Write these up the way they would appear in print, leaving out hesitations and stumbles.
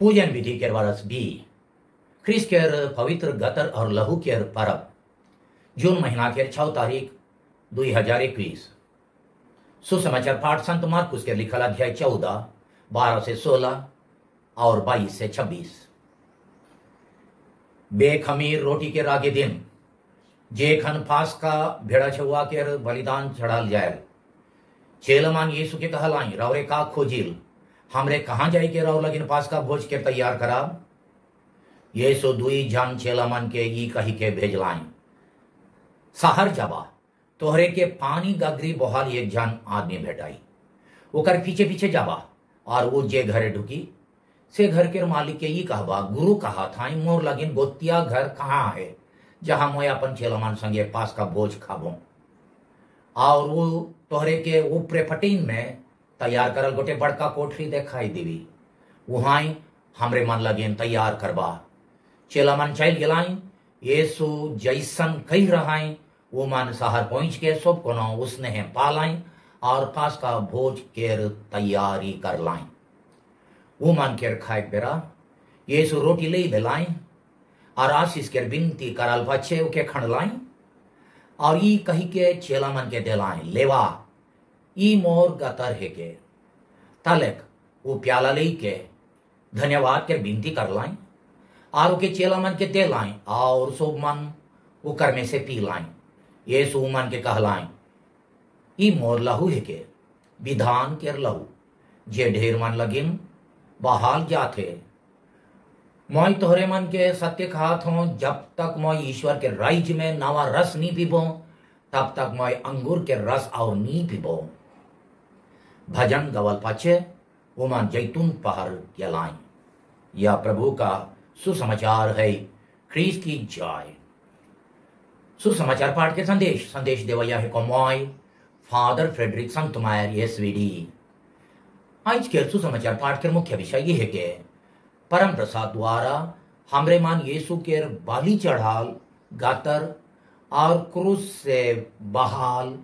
पूजन विधि के वर्ष भी ख्रीस्त के पवित्र गतर और लहू के परब जून महीना के 6 तारीख 2021 सुसमाचार पाठ संत मार्कुस के लिखल अध्याय 14 12 से 16 और 22 से 26। बेखमीर रोटी के रागे दिन जेखन फास का भेड़ा छुआ के बलिदान चढ़ाल जाए चेलमान यीशु के कहलाई रौरे का खोजिल हमरे कहाँ जाई के रौ लगिन पास का भोज के तैयार कराब। यीशु दुई जन चेलमान के ई कही के भेजलाई शहर जाबा तोहरे के पानी गगरी बहाल एक जन आदमी भेटाई ओकर पीछे पीछे जाबा और वो जे घरे ढुकी से घर के मालिक के ई कहबा गुरु कहा था मोर लगिन गोतिया घर कहाँ है जहां मैं अपन चेलमान संगे पास का भोज खाबो और वो तोहरे के ऊपरे फटीन में तैयार करल गोटे बड़का कोठरी दिखाई देवी वहां हमरे मन लगे तैयार करबा चेलामन चल गलाई यीशु जैसन कह रहा वो मन शहर पहुंच के सब कोनो उसने पालाई और पास का भोज केर तैयारी कर लाई। वो मन केर खाए बेरा यीशु रोटी ले बेलाई और आशीष केर बिनती करल बच्चे के खड़लाई और ई कही के चेलामन के दिलाई लेवा ई मोर गतर है के तलक वो प्याला ले के धन्यवाद के बिनती कर लाई और के चेलामन के दे लाई और सो मन वो कर में से पी लाई यीशु मन के कहलाई ई मोर लहू है के विधान के लहू जे ढेर मन लगिन बहाल जाते मोई तोहरे मन के सत्य खात हो जब तक मोई ईश्वर के राज्य में नवा रस नहीं पीबो तब तक मोई अंगूर के रस और नहीं पीबो। भजन गवल पाछे उमन जैतून पहाड़ गलाई यह प्रभु का सुसमाचार है। ख्रीस्त की जय। सुसमाचार पाठ के संदेश देवैया है कोमोय फादर फ्रेडरिक संतमायर एसवीडी। आज के सुसमाचार पाठ के मुख्य विषय ये है कि परम प्रसाद द्वारा हमरे मान यीशु के बाली चढ़ाल गातर और क्रूस से बहाल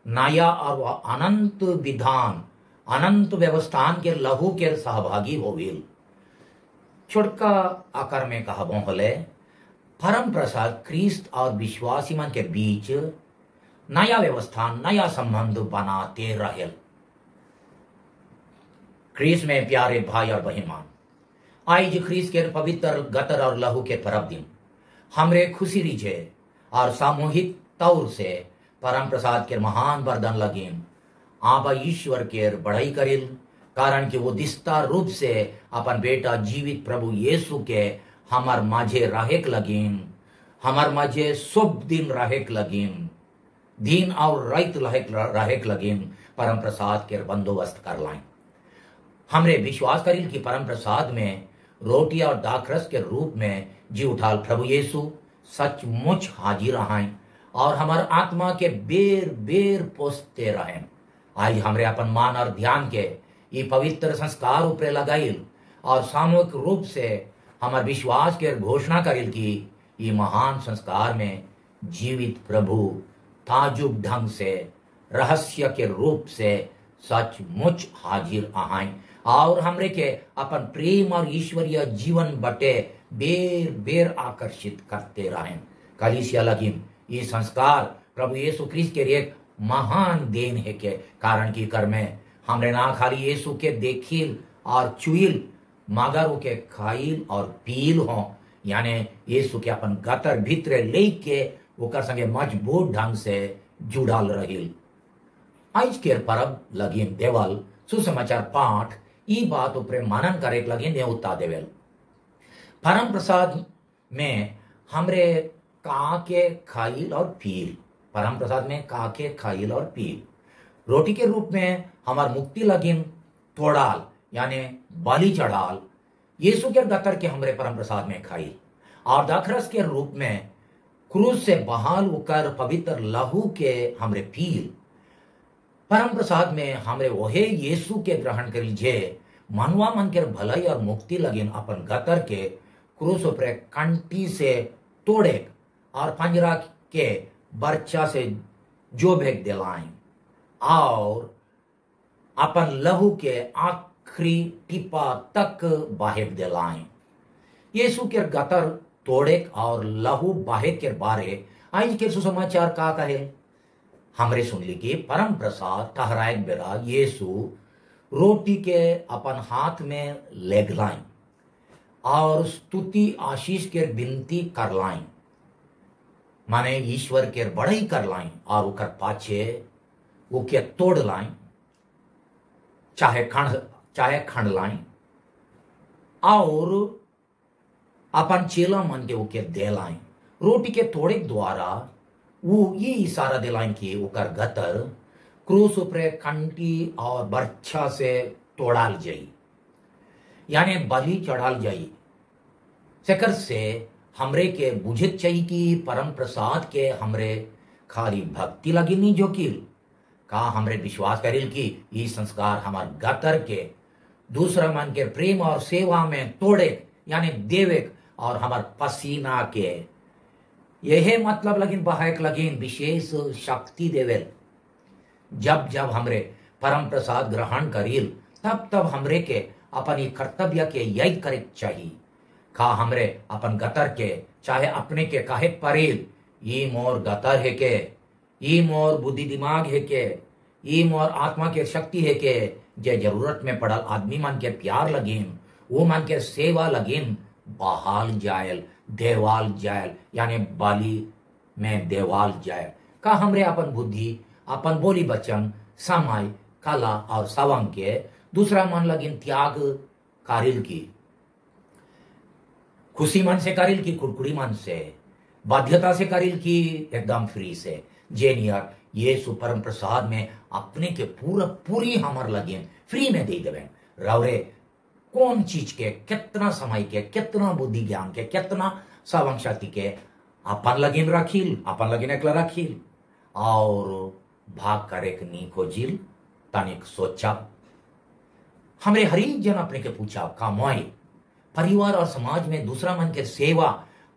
नया और अनंत विधान अनंत व्यवस्थान के लहू के सहभागी होविल। छोटका आकार में कहा बोहले परम प्रसाद ख्रीस्त और विश्वासी मन के बीच नया व्यवस्थान नया संबंध बनाते रहे। ख्रीस्त में प्यारे भाई और बहन आज ख्रीस्त के पवित्र गतर और लहू के परब दिन हमरे खुशी रिझे और सामूहिक तौर से परम प्रसाद के महान वरदान लगिन आबा ईश्वर के बढ़ाई करिल कारण कि वो दिस्ता रूप से अपन बेटा जीवित प्रभु यीशु के हमार माझे रहेक लगिन हमार माझे शुभ दिन रहेक लगिन दिन और रात रहेक लगिन परम प्रसाद के बंदोबस्त कर लाइन। हमरे विश्वास करिल कि परम प्रसाद में रोटी और दाखरस के रूप में जी उठाल प्रभु यीशु सचमुच हाजिर रहें और हमार आत्मा के बेर बेर पोसते रहें। आज हमरे अपन मान और ध्यान के ये पवित्र संस्कार ऊपरे लगाइल और सामूहिक रूप से हमार विश्वास के घोषणा करिल कि ये महान संस्कार में जीवित प्रभु ताजुब ढंग से रहस्य के रूप से सचमुच हाजिर आहाई और हमरे के अपन प्रेम और ईश्वरीय जीवन बटे बेर बेर आकर्षित करते रहें। कलीसिया लगिन ये संस्कार प्रभु यीशु ख्रीस्त के एक महान देन है के कारण की कर में हमरे ना खाली यीशु के देखिल और चुइल मगर के खाइल और पील हो यानी यीशु के अपन गतर भीतरे लेके ओकर संगे मजबूत ढंग से जुड़ाल रहिल। आज के परब लगिन देवल सुसमाचार पाठ ई बात ऊपरे मनन करे लगिन न्योता देवल। परम प्रसाद में हमरे काके खाइल और पील परम प्रसाद में काके खाइल और पील रोटी के रूप में हमार मुक्ति लगिन तोड़ाल यानी बलि चढ़ाल यीशु के गतर के हमरे परम प्रसाद में खाइल और दाखरस के रूप में क्रूस से बहाल उकर पवित्र लहू के हमरे पील। परम प्रसाद में हमरे वहे यीशु के ग्रहण कर लीजे मनवा मन के भलाई और मुक्ति लगिन अपन गतर के क्रूस ऊपरे कंटी से तोड़े और पंजरा के बर्चा से जो भेग दिलाएं और अपन लहू के आंख आखिरी टिपा तक बाहेक दिलाएं। यीशु के गतर तोड़े और लहू बाहेक के बारे आज के सुसमाचार का कहे हमरे सुन ली कि परम प्रसाद ठहराए बेरा यीशु रोटी के अपन हाथ में ले गलाएं और स्तुति आशीष के विनती कर लाएं, माने ईश्वर के बड़ाई कर लाएं और उकर पाछे वो के तोड़ लाएं, चाहे खंड लाएं और अपन चेला मन के उके दे लाएं। रोटी के तोड़े द्वारा वो ये इशारा दिलाएं कि उकर गतर क्रूस ऊपर कंटी और बर्छा से तोड़ाल जाई, यानी बलि चढ़ाल जाई। सेकर से हमरे के बुझत चाहिए कि परम प्रसाद के हमरे खाली भक्ति लगी नहीं जो कि का हमरे विश्वास करिल कि ये संस्कार हमार गतर के दूसरा मन के प्रेम और सेवा में तोड़े यानी देवे और हमार पसीना के यही मतलब लगिन बहायक लगिन विशेष शक्ति देवेल। जब जब हमरे परम प्रसाद ग्रहण करिल तब तब हमरे के अपन कर्तव्य के यही करे चाहिए। का हमरे अपन गतर के चाहे अपने के काहे परेल ये मोर गतर है के, ये मोर बुद्धि दिमाग है के, ये मोर आत्मा के शक्ति है के जे जरूरत में पड़ल आदमी मन के प्यार लगिन वो मन के सेवा लगिन बहाल जायल देवाल जायल यानी बाली में देवाल जायल। का हमरे अपन बुद्धि अपन बोली बचन समय कला और सवंग के दूसरा मन लगिन त्याग कारिल की, खुशी मन से करिल की कुड़कुड़ी मन से, बाध्यता से करिल की एकदम फ्री से। जेनियर ये सुपरम प्रसाद में अपने के पूरी हमर लगिन फ्री में दे देवें। रवरे कौन चीज के कितना समय के कितना बुद्धि ज्ञान के कितना सवंग शक्ति के अपन लगिन रखिल, अपन लगिन एकला रखिल और भाग करे नी खोजिल तनिक सोचा। हमरे हरी जन अपने के पूछा का मोई परिवार और समाज में दूसरा मन के सेवा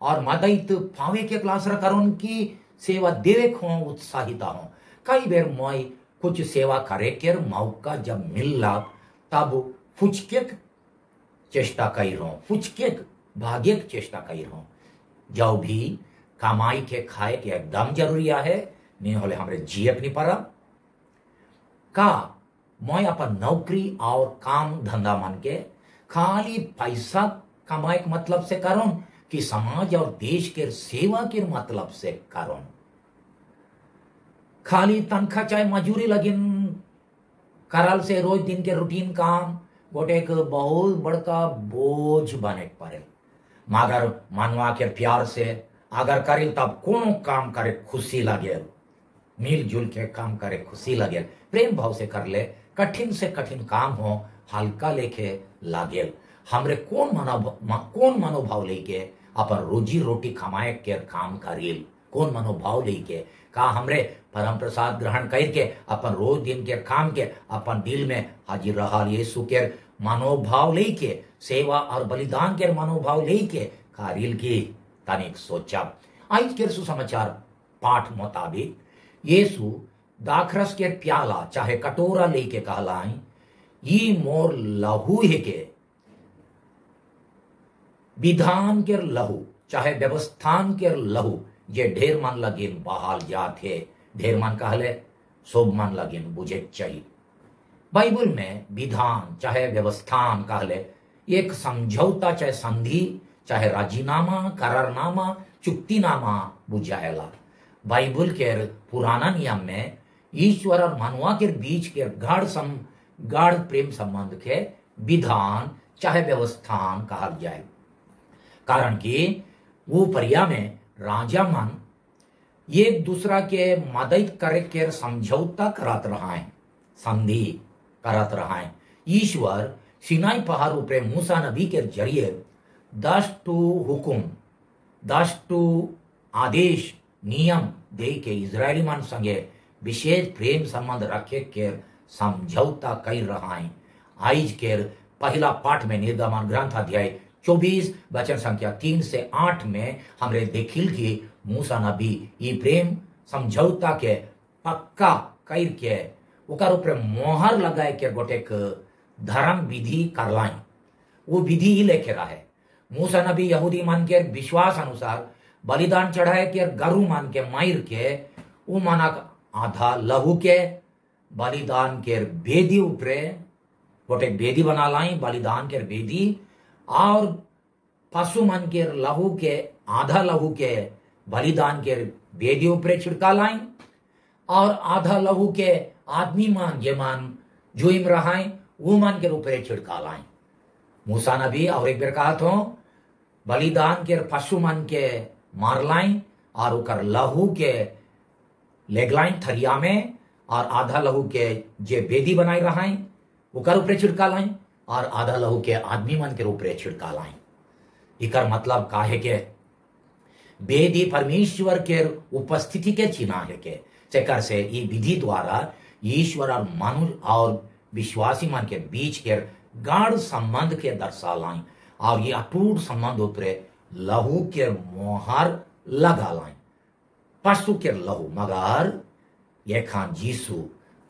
और मदद पावे के क्लास करोन की सेवा देवे हो उत्साहिता हो। कई बेर मोई कुछ सेवा करे के मौका जब मिलला तब फुचके चेष्टा कई रहो, फुचके भाग्य चेष्टा कई रहो। जो भी कमाई के खाए के एकदम जरूरी है नहीं होले हमरे जियक नहीं पड़ा। का मोई अपन नौकरी और काम धंधा मन के खाली पैसा कमाए के मतलब से करो कि समाज और देश के सेवा के मतलब से करो। खाली तनखा चाहे मजूरी लगिन करल से रोज दिन के रूटीन काम गोटे एक बहुत बड़का बोझ बने पड़े। मगर मनवा के प्यार से अगर करे तब कोनो काम करे खुशी लगे, मिलजुल के काम करे खुशी लगे, प्रेम भाव से कर ले कठिन से कठिन काम हो हल्का लेके लागे। हमरे कौन मनोभाव लेके अपन रोजी रोटी कमाए के काम करिल, कौन मनोभाव लेके का हमरे परम प्रसाद ग्रहण करके अपन रोज दिन के काम के अपन दिल में हाजिर रहा यीशु के मनोभाव लेके सेवा और बलिदान के मनोभाव लेके कारिल की तनिक सोचा। आज के सुसमाचार पाठ मुताबिक यीशु दाखरस के प्याला चाहे कटोरा लेके कहलाई ये मोर लहू है के विधान के लहू चाहे व्यवस्थान के लहू जे ढेर मन लगिन बहाल जात है। ढेर मन कहले शुभ मन लगिन बुझे चाहिए। बाइबल में विधान चाहे व्यवस्थान कहले एक समझौता चाहे संधि चाहे राजीनामा करारनामा चुक्तिनामा बुझाएला। बाइबल के पुराना नियम में ईश्वर और मानवा के बीच के गाढ़ प्रेम संबंध के विधान चाहे व्यवस्थान कहा जाए, कारण कि वो परिया में राजा मन एक दूसरा के मदद करे के समझौता करत रहा है, संधि करत रहा है। ईश्वर सिनाई पहाड़ ऊपर मूसा नबी के जरिए 10 हुकुम 10 आदेश नियम दे के इजरायली मन संगे विशेष प्रेम संबंध रखे के समझौता कर रहा है। आज के पहला पाठ में निर्गमन ग्रंथ अध्याय 24 वचन संख्या 3 से 8 में हमरे देखिल कि मूसा नबी ये प्रेम समझौता के पक्का कर के ओकर ऊपर मोहर लगाए के गोटे धर्म विधि करलाई, वो विधि ही लेके रहे। मूसा नबी यहूदी मन के विश्वास अनुसार बलिदान चढ़ाए के गरु मान के मायर के वो माना आधा लहू के बलिदान के बेदी ऊपरे गोटे बेदी बना लाई, बलिदान के बेदी, और पशु मन के लहू के आधा लहू के बलिदान के बेदी ऊपरे छिड़का लाई, और आधा लहू के आदमी मान जे मान जुइम रहाई वो मन के ऊपरे छिड़का लाई। मूसा नबी और एक बेर कहा तो बलिदान के पशु मन के मार लाई और उकर लहू के लेगलाइन थरिया में, और आधा लहू के जे बेदी बनाई रहाई उकर ऊपरे छिड़का लाई, और आधा लहू के आदमी मन के ऊपरे छिड़का लाई। इकर मतलब का है के बेदी परमेश्वर के उपस्थिति के चिन्ह है के चेकर से ये विधि द्वारा ईश्वर और मनुष्य और विश्वासी मन के बीच के गाढ़ संबंध के दर्शा लाई, और ये अटूट संबंध ऊपरे लहू के मोहर लगा लाई। पशु के लहू मगर ये खान जीसु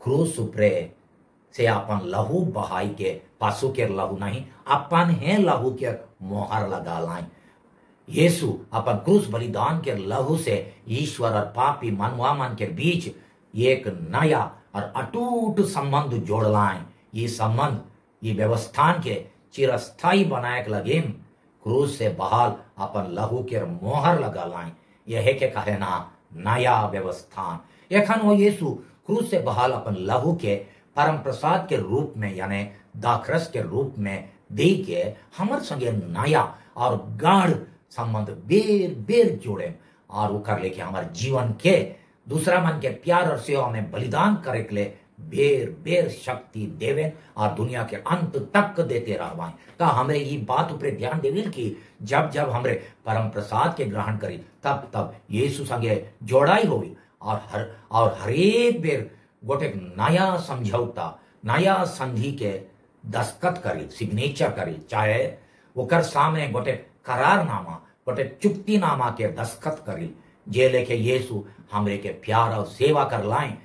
क्रूस ऊपरे से अपन लहू बहाई के पशु के लहू नहीं अपन है लहू के मोहर लगा लाई। यीशु अपन क्रूस बलिदान के लहू से ईश्वर और पापी मनवा मन के बीच एक नया और अटूट संबंध जोड़ लाए। ये संबंध ये व्यवस्थान के चिरस्थायी बनाए लगे क्रूस से बहाल अपन लहू के मोहर लगा लाए। यह के कहे ना नया व्यवस्थान एखन वो यीशु क्रूस से बहाल अपन लहू के परम प्रसाद के रूप में यानी दाखरस के रूप में दे के हमर संगे नया और गाढ़ संबंध बेर बेर जोड़े, और वो कर लेके हमारे जीवन के दूसरा मन के प्यार और सेवा में बलिदान करे के लिए बेर बेर शक्ति देवे और दुनिया के अंत तक देते रहवाएं। का हमरे ये बात ऊपर ध्यान देविल कि जब जब हमरे परम प्रसाद के ग्रहण करी तब तब यीशु संगे जोड़ाई होगी, और हर एक बेर गोटे नया समझौता नया संधि के दस्तखत करी सिग्नेचर करी, चाहे ओकर सामने गोटे करारनामा गोटे चुक्तिनामा के दस्तखत करी, जे लेके यीशु हमरे के प्यार और सेवा कर लाए,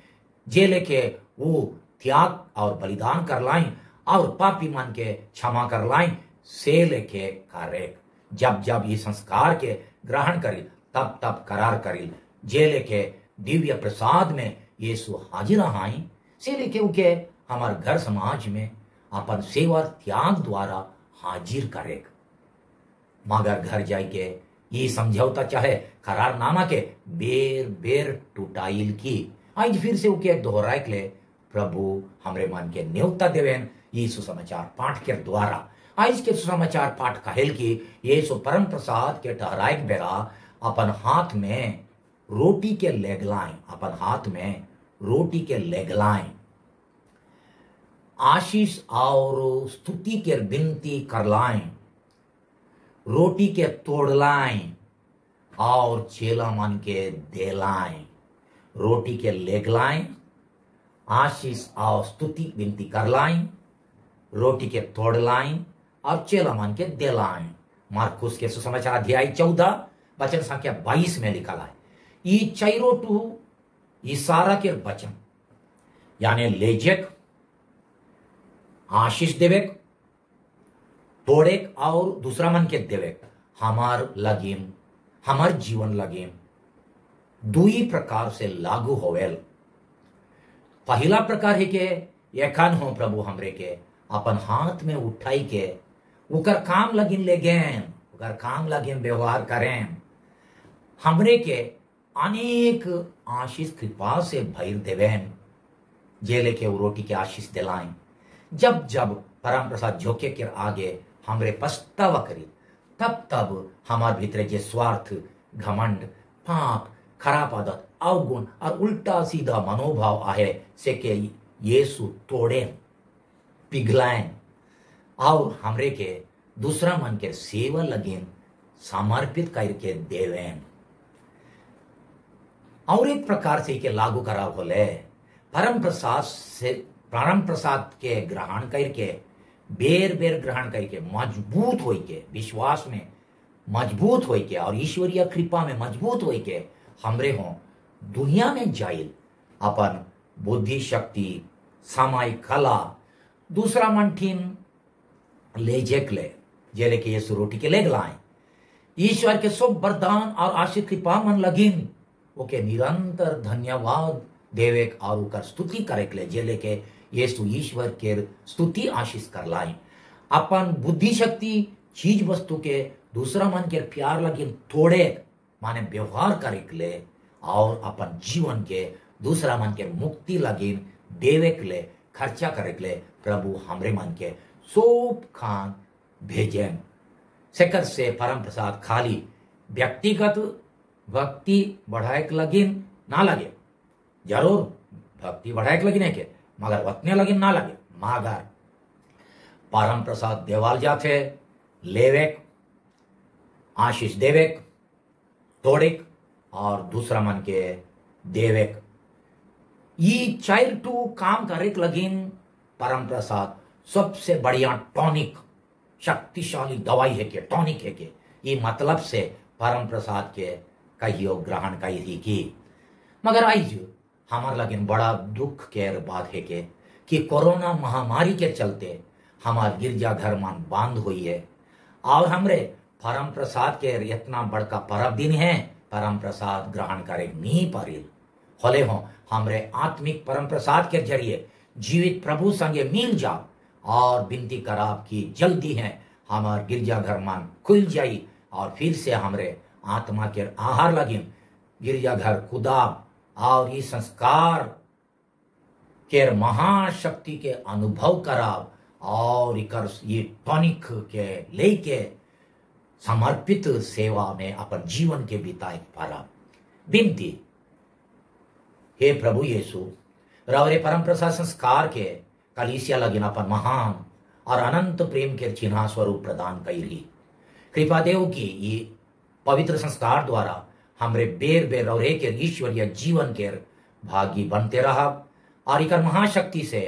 जे लेके वो त्याग और बलिदान कर लाई और पापी मन के क्षमा कर लाई, से लेके करे जब जब ये संस्कार के ग्रहण करी तब तब करार करी, जे लेके दिव्य प्रसाद में यीशु हाजिर आई, से लेके उके हमार घर समाज में अपन सेवा त्याग द्वारा हाजिर करे। मगर घर जाके ये समझौता चाहे करारनामा के बेर बेर टूटाइल की आज फिर से उके दोहराए के लिए प्रभु हमरे मन के न्योता देवेन ये सुसमाचार पाठ के द्वारा। आज के सुसमाचार पाठ कहेल की यीशु परम प्रसाद के ठहराए बेरा अपन हाथ में रोटी के लेगलाएं, अपन हाथ में रोटी के लेगलाएं, आशीष और स्तुति के विनती करलाएं, रोटी के तोड़लाएं और चेला मन के देलाएं। रोटी के लेगलाएं, आशीष और स्तुति विनती करलाएं, रोटी के तोड़लाएं और चेला मन के देलाएं। मार्कुस के सुसमाचार अध्याय 14 वचन संख्या 22 में लिखा है ये चैरो टू इशारा के वचन यानी लेजेक आशीष देवेक तोड़ेक और दूसरा मन के देवेक हमार लगीम हमार जीवन लगीम दुई प्रकार से लागू होवेल। पहला प्रकार है के एखन हो प्रभु हमरे के अपन हाथ में उठाई के उकर काम लगिन ले गए, उकर काम लगिन व्यवहार करें, हमरे के अनेक आशीष कृपा से भर देवेन, जे लेके वो रोटी के आशीष दिलाएं। जब जब परम प्रसाद झोंके के आगे हमरे पछतावा करी तब तब हमार भीतरे जे स्वार्थ घमंड पाप खराब आदत अवगुण और उल्टा सीधा मनोभाव आहे से के यीशु तोड़े पिघलाएं और हमरे के दूसरा मन के सेवा लगिन समर्पित करके देवें। और एक प्रकार से के लागू करा बोले परम प्रसाद के ग्रहण करके बेर बेर ग्रहण करके मजबूत होई के विश्वास में मजबूत होई के और ईश्वरीय कृपा में मजबूत होई के हमरे हो दुनिया में जाइल अपन बुद्धि शक्ति समय कला दूसरा मन ठीन ले जेकले जेले के यीशु रोटी के ले गलाएं ईश्वर के सब वरदान और आशीष कृपा मन लगिन ओके निरंतर धन्यवाद देवेक और उकर स्तुति करे के जेले के यीशु ईश्वर के स्तुति आशीष कर लाएं अपन बुद्धि शक्ति चीज वस्तु के दूसरा मन के प्यार लगिन थोड़े माने व्यवहार करे के ले और अपन जीवन के दूसरा मन के मुक्ति लगिन देवे के ले खर्चा करे के ले प्रभु हमरे मन के सोप खान भेजें सेकर से परम प्रसाद खाली व्यक्तिगत भक्ति बढ़ाए के लगिन ना लगे जरूर भक्ति बढ़ाए के लगिन है के मगर उतने लगिन ना लगे मगर परम प्रसाद देवाल जाते लेवेक आशीष देवेक तोड़ेक और दूसरा मन के देवेक ये चाइर टू काम करे लगिन परम प्रसाद सबसे बढ़िया टॉनिक शक्तिशाली दवाई है के टॉनिक है के ये मतलब से परम प्रसाद के कहियो ग्रहण कही की मगर आज हमार लगिन बड़ा दुख के बात है के कि कोरोना महामारी के चलते हमार गिरजा घर मान बंद हुई है और हमरे परम प्रसाद के इतना बड़का पर्व दिन है परम प्रसाद ग्रहण करे नहीं पारिल होले हो हमरे आत्मिक परम प्रसाद के जरिए जीवित प्रभु संगे मिल जाओ और विनती कराब की जल्दी है हमार गिरजा घर मान खुल जाई और फिर से हमरे आत्मा के आहार लगिन गिरजा घर खुदाब और ये संस्कार के महाशक्ति के अनुभव कराब और ये टॉनिक के लेके समर्पित सेवा में अपन जीवन के बिताए पारा विनती हे प्रभु यीशु रवरे परम प्रसाद संस्कार के कलीसिया लगिन अपन महान और अनंत प्रेम के चिन्ह स्वरूप प्रदान करी कृपा देव की ये पवित्र संस्कार द्वारा हमरे बेर बेर रवरे के ईश्वरीय जीवन के भागी बनते रहा और इकर महाशक्ति से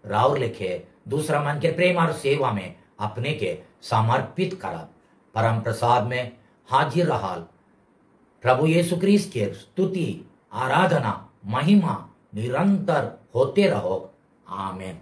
राउर लिखे दूसरा मन के प्रेम और सेवा में अपने के समर्पित करब परम प्रसाद में हाजिर रहाल प्रभु यीशु क्रिस्त के स्तुति आराधना महिमा निरंतर होते रहो आमेन।